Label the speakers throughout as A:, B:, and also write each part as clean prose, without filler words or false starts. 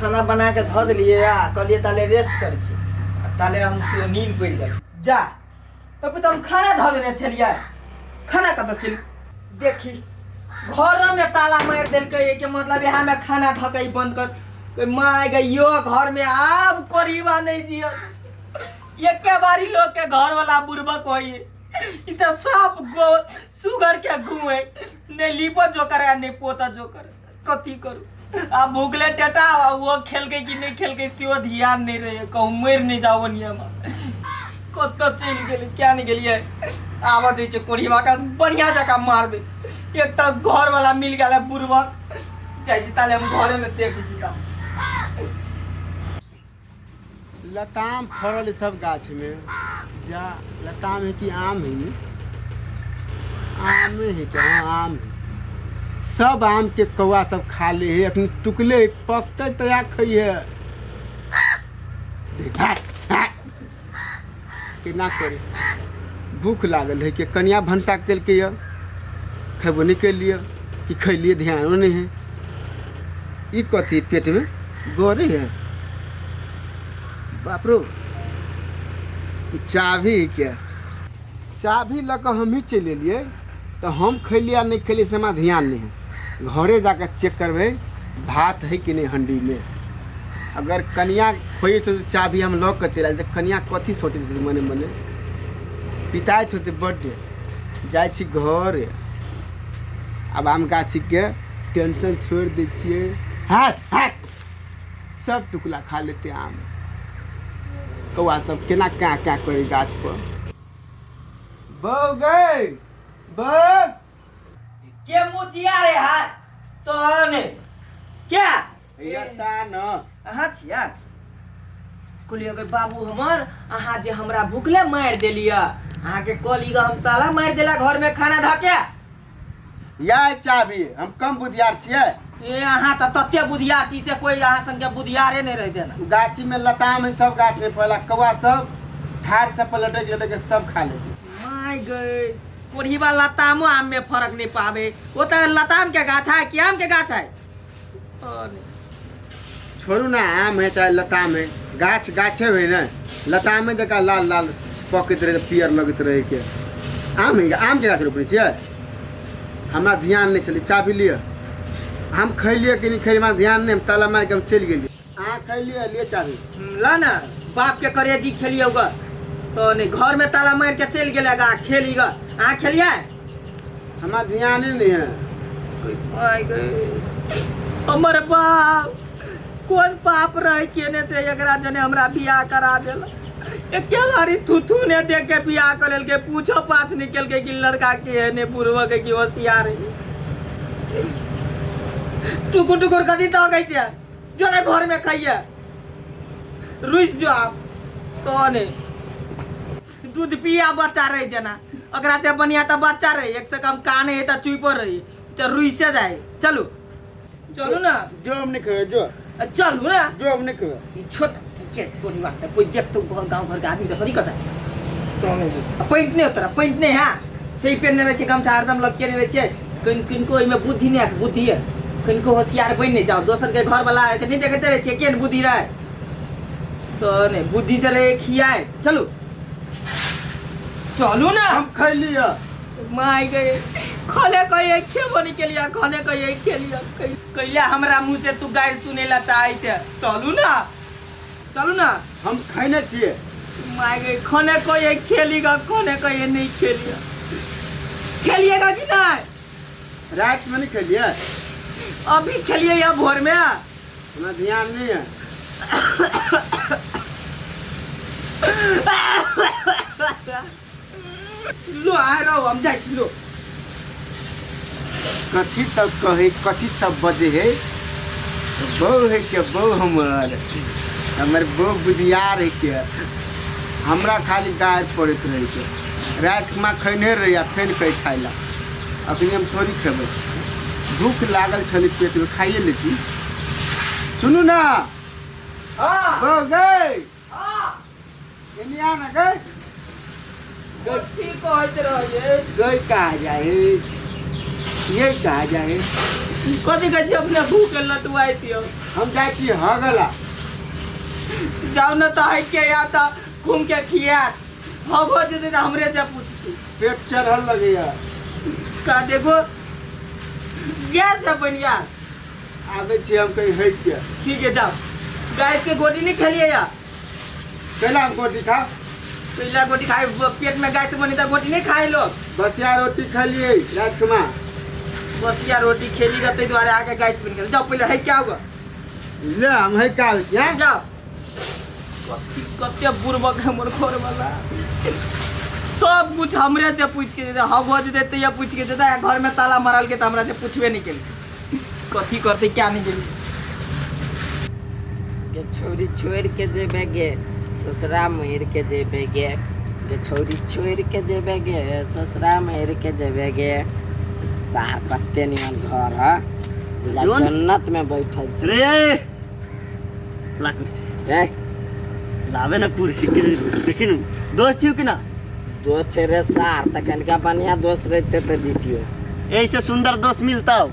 A: खाना बना के धो दिलिए कहलिए ताले रेस्ट कर छी ताले हम नींद पड़ गए जा अब तो हम खाना धो देने चलिए खाना कब चल देखी घर में ताला मार दिल के मतलब यहाँ में खाना धके बंद कर मार गई घर में आब करीबा नहीं जी एक बारी लोग के घर वाला बुर्बक होई इतना साफ गो सुगर के घूमे नहीं लिपो जो करे नहीं पोता जो करे कथी करू आ भूगले टेटा वो खेल गई कि नहीं खेल गई सियो ध्यान नहीं रहे कहूँ मर नहीं जाओ नियम कत चल गए क्या नहीं गलिए आवा दी कोढ़ीवा का बढ़िया जगह मारबे एक तो घर वाला मिल गया बुर्बक जाए ताले हम घरे में देख जीता
B: लताम फरल सब गाछ में जा लताम है कि आम है आम है क्या आम है सब आम के कौआ सब खा ले है अपनी टुकले पकते तो या खाइए केना करे भूख लागल है कि कनिया भनसा कल के खेबो नहीं के लिए कि खैलिए ध्यान नहीं है ये कथी पेट में गोरे है बाप रो चाभी क्या चाभी लग हम ही चले लिए तो हम खैलिए नहीं खैलिए से हमारा ध्यान नहीं है घरे जाकर चेक करबे भात है कि नहीं हंडी में अगर कनिया खोई तो चाभी हम लग कर चल तो कनिया कथी सोचे मने मने पिताई होते बर्थडे जाए छी घर अब आम गाछी के टेंशन छोड़ दे छिए हाथ हाथ सब टुकला खा लेते आम कौआ सब केना क्या क्या करे गाछ पर बौ गए बौ
A: के मुचिया रे हाथ तो ने क्या
B: यता न
A: अहाँ छिया कहलिए गए बाबू हमर अहाँ जे हमरा भूखले मार देलिया अहाँ के कहली हम ताला मार देला घर में खाना धके
B: या चाबी हम कम बुधियार छिए
A: ए अहाँ तो तत्ते बुधियार छी से कोई अहाँ संगे बुधियारे नहीं रह देना
B: गाछी में लताम है सब गाछ में पहला कौआ सब ठाड़ से पलटे के सब खा लेते
A: माय गए कोढ़ीवा लतामो आम में फर्क नहीं पावे वो तो लताम के गाछ है कि आम के गाछ है
B: छोड़ू ना आम है चाहे लताम है गाछ गाछे हुए ना लताम में जगह लाल लाल पकत रहे पियर लगत रहे के आम है आम के गाछ रोपने छिए हमरा ध्यान नहीं चले चाबी लिए हम खैलिए कि नहीं खैलिए हमारा ध्यान नहीं हम ताला मार के हम चल गए अहाँ खैलिए लिए चाबी
A: ला ना बाप के करेजी खेलिए होगा तो नहीं घर में ताला मार के चल गेलेगा खेलीगा अहाँ खेलिए
B: हमारा ध्यान ही नहीं है
A: हमर बाप कौन पाप रहे केने से एकरा जने हमरा बियाह करा देला एके बारी थुथु ने देख के बियाह कर लेल के पूछो पाछ निकल के कि लड़का के है ने बुढ़वा के कि होशियार है टुकुर टुकुर कदी तो गई छे जो ले घर में खाइए रुइस जो आप तो ने दूध पिया बच्चा रहे जना अगरा से बनिया तो बच्चा रहे एक से कम काने है तो चुप रही तो रुइसे जाए चलो चलो ना
B: जो हम नहीं खाए जो
A: चलू ना
B: जो हम नहीं खाए
A: छोट के कोई बात कोई देख तो गांव भर का आदमी तो खरी कथा तो पैंट नहीं उतरा पैंट नहीं है सही पहनने रहे कम से हरदम लटके नहीं रहे किन किन को इमे बुद्धि नहीं है बुद्धि है किन को होशियार बन नहीं जाओ दोसर के घर वाला नहीं देखते रहे केन बुद्धि रहे तो नहीं बुद्धि से रहे खियाए चलो चलू ना
B: हम खाई लिया
A: माय गए खाने कहिए खेबो नहीं के लिए खाने कहिए खेलिए कहिए हमरा मुंह से तू गाय सुनेला चाहे छे चलू ना
B: हम खाने छिए
A: माय गए खाने कहिए खेलीगा खाने कहिए नहीं खेलिए खेलिएगा कि नहीं
B: रात में नहीं खेलिए
A: अभी खेलिए या भोर में
B: हमारा ध्यान नहीं है
A: लो आ रहा हूँ हम जाए लो
B: कथी सब कहे कथी सब बजे है बहू है क्या बहू हमार बहू बुधियार है क्या हमरा खाली गाय पड़त रहे छै रात में खैने रही फेन कहीं खाइला अखनी हम थोड़ी खेबै भूख लागल छली पेट में खाइए लेती सुनू ना बहू गई ना गई
A: ठीक कहते रहिए
B: गई कहा जाए ये कहा जाए
A: कथी कहै छी अपने भूख लटुआई छियो।
B: हम जाइ छी हगला।
A: जाओ न तो है के या तो घूम के खियात हो जेते त हमरे से पूछती
B: पेट चढ़ल लगैया।
A: का देखो गैस है बढ़िया।
B: आबै छी हम कहीं हट के।
A: ठीक है जाओ। गैस के गोटी नहीं खेलिए या
B: पहला हम गोटी खा।
A: पहला गोटी खाए पेट में गैस बनी तो गोटी नहीं खाए लोग।
B: बसिया रोटी खा लिए रात में।
A: बसिया रोटी खेली रहते द्वारे आके गैस बन गया। जाओ पहले है क्या होगा
B: ले हम है काल क्या
A: जाओ। कथी कते बुरबक है मोर घर वाला। सब कुछ हमरे से पूछ के देता हम हो देते या पूछ के देता घर में ताला मारल के तो हमरा से पूछबे नहीं के कथी करते क्या नहीं गेली।
C: के छोरी छोड़ के जेबे गे ससुरा मेर के जेबे गे के छोरी छोड़ के जेबे गे ससुरा मेर के जेबे गे। सार कते निमन घर है जन्नत में बैठल छी।
D: रे ला कुर्सी
C: ए
D: लावे ना कुर्सी के देखी न दोस्त छियो कि ना।
C: दोस्त छे रे सार त कनका बढ़िया दोस्त रहते तो जीतियो।
D: ऐसे सुंदर दोस्त मिलता हो।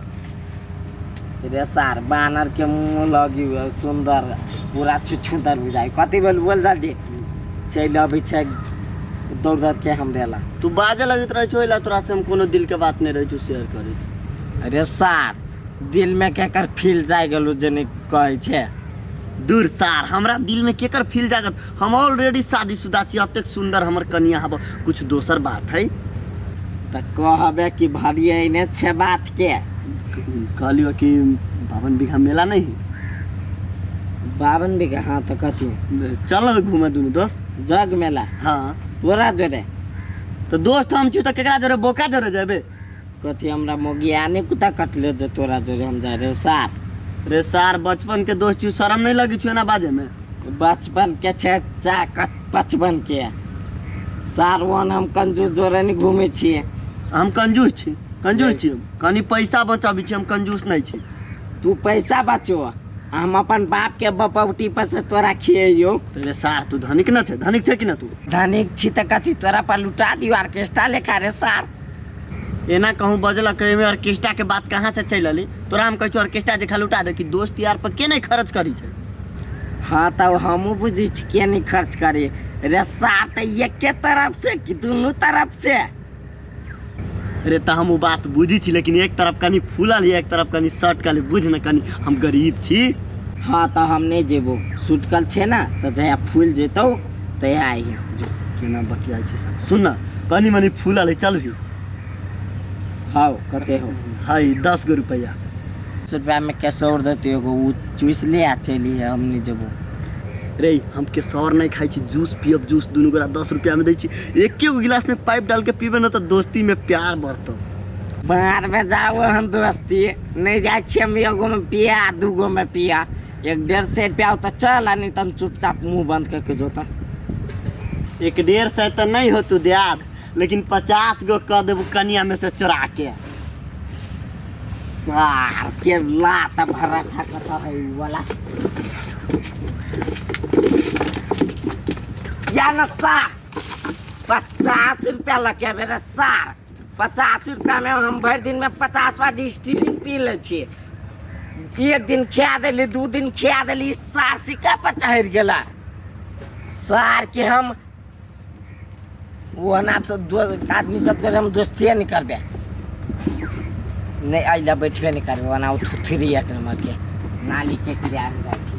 C: रे सार बानर के मुंह लगी हुए सुंदर पूरा छुछुंदर बुझाई कथी बोल जल्दी चल अभी छे दौड़ दौड़ के हमरे ला।
D: तू बाजे लगत रह छो ला तोरा से हम कोनो दिल के बात नहीं रह छो शेयर करे।
C: अरे सार दिल में केकर फील जाय गेलु जने कहै छे।
D: दूर सार हमरा दिल में केकर फील जागत। हम ऑलरेडी शादीशुदा छी अतेक सुंदर हमर कन्या हब कुछ दोसर बात है
C: त कहबे कि भरिए ने छे बात के।
D: कहलियो कि 52 बीघा मेला नहीं
C: 52 बीघा हाँ तो कथी
D: चल घूमे दुनू दोस्त
C: जग मेला
D: हाँ
C: तोरा जोरे
D: तो दोस्त हम छी तो केकरा जोरे बोका जोरे जेबे।
C: कथी हमरा मोगिया ने कुत्ता कटले जो तोरा जोरे हम जा रे सार।
D: रे सार बचपन के दोस्त छी शर्म नहीं लगी छो ना बाजे में।
C: बचपन के छे चा 55 के सार वन हम कंजूस जोरे नहीं घूमे छिए।
D: हम कंजूस छी कनी पैसा बचाबी छी हम कंजूस नहीं छी।
C: तू पैसा बचो हम अपन बाप के बपौटी पर से तोरा खियो।
D: तेरे सार तू धनिक ना छे धनिक छे कि ना तू।
C: धनिक छी त कथी तोरा पर लुटा दियो ऑर्केस्ट्रा लेखा रे सार।
D: एना कहूँ बजला कहे में ऑर्केस्ट्रा के बात कहाँ से चल अली तोरा हम कह ऑर्केस्ट्रा देखा लुटा दे कि दोस्त यार पर के नहीं खर्च करी छे।
C: हाँ तो हमू बुझी छी के नहीं खर्च करी रे सार त एक के तरफ से कि दोनों तरफ से।
D: अरे तो हम बात बुझी छी लेकिन एक तरफ कनी फूलल एक तरफ कनी शर्ट कनी बुझ न कनी हम गरीब छी।
C: हाँ तो हम नहीं जेबो सुटकल छे ना तो जया फूल जेतो तो आई जो
D: केना बतियाई छी सब सुन ना कनी मनी फूलल चल भी।
C: हाँ कते हो
D: हाय 10 गो रुपया
C: 100 रुपया में कैसे और देते हो वो चूस ले आ चली है हम नहीं जेबो।
D: रे हम के सौर नहीं खाई छी जूस पियब जूस दुनू गोरा 10 रुपया में दै छी एक के गिलास में पाइप डाल के पीबे न तो दोस्ती में प्यार बढ़तो।
C: बाहर में जाओ हम दोस्ती नहीं जाए छी हम एगो में पिया 2 गो में पिया 1-1.5 से पिया तो चल नहीं तन चुपचाप मुंह बंद करके जोता।
D: 1-1.5 से तो नहीं हो तू दियाद लेकिन 50 गो कर देबू कनिया में से चुरा के।
C: सार के लात भरा था कथा है वाला या न सार 50 रुपया लगे मेरे सार 50 रुपया में हम भर दिन में 50 बार स्टीलिंग पी ले छी। एक दिन खिया दिली 2 दिन खिया दिली सार सिक्का पर चढ़ गेला सार के हम वो नाम से 2 आदमी सब जरे हम दोस्तिया नहीं करबे नहीं आइला बैठबे नहीं करबे वना थुथरी एक नंबर के नाली के किराया में जाई छी।